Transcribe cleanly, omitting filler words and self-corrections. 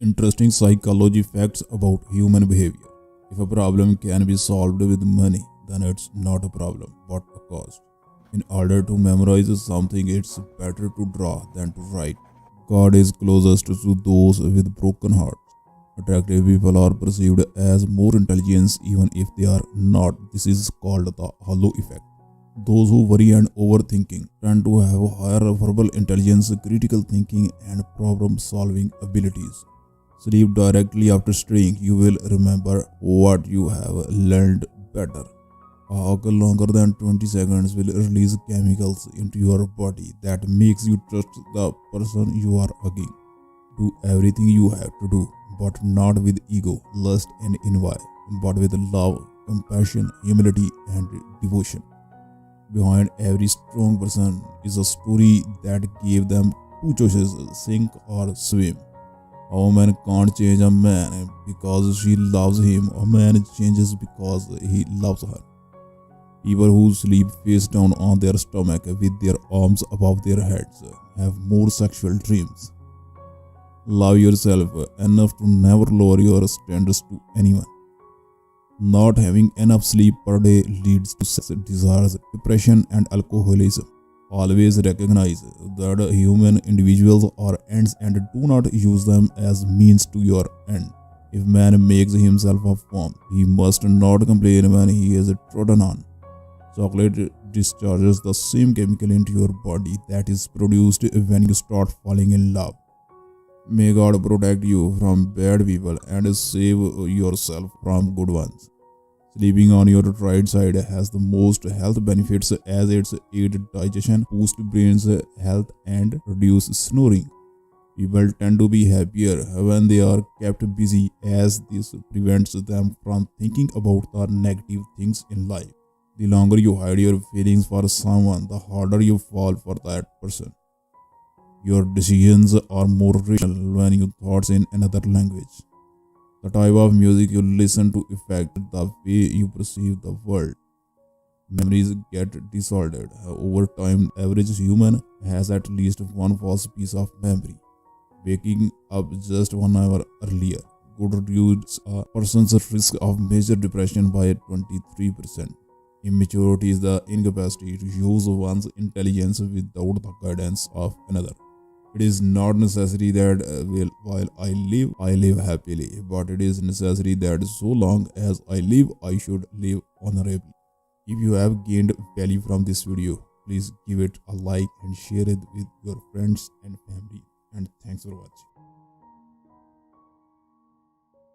Interesting psychology facts about human behavior. If a problem can be solved with money, then it's not a problem but a cost. In order to memorize something, it's better to draw than to write. God is closest to those with broken hearts. Attractive people are perceived as more intelligent even if they are not. This is called the halo effect. Those who worry and overthinking tend to have higher verbal intelligence, critical thinking, and problem solving abilities. Sleep directly after studying. You will remember what you have learned better. A hug longer than 20 seconds will release chemicals into your body that makes you trust the person you are hugging. Do everything you have to do, but not with ego, lust, and envy, but with love, compassion, humility, and devotion. Behind every strong person is a story that gave them two choices: sink or swim. A woman can't change a man because she loves him. A man changes because he loves her. People who sleep face down on their stomach with their arms above their heads have more sexual dreams. Love yourself enough to never lower your standards to anyone. Not having enough sleep per day leads to sex desires, depression, and alcoholism. Always recognize that human individuals are ends and do not use them as means to your end. If man makes himself a form, he must not complain when he is trodden on. Chocolate discharges the same chemical into your body that is produced when you start falling in love. May God protect you from bad people and save yourself from good ones. Sleeping on your right side has the most health benefits as it aids digestion, boosts brain's health, and reduces snoring. People tend to be happier when they are kept busy as this prevents them from thinking about the negative things in life. The longer you hide your feelings for someone, the harder you fall for that person. Your decisions are more real when your thoughts in another language. The type of music you listen to affect the way you perceive the world. Memories get disordered. Over time, average human has at least one false piece of memory. Waking up just 1 hour earlier could reduce a person's risk of major depression by 23%. Immaturity is the incapacity to use one's intelligence without the guidance of another. It is not necessary that while I live happily, but it is necessary that so long as I live, I should live honorably. If you have gained value from this video, please give it a like and share it with your friends and family. And thanks for watching.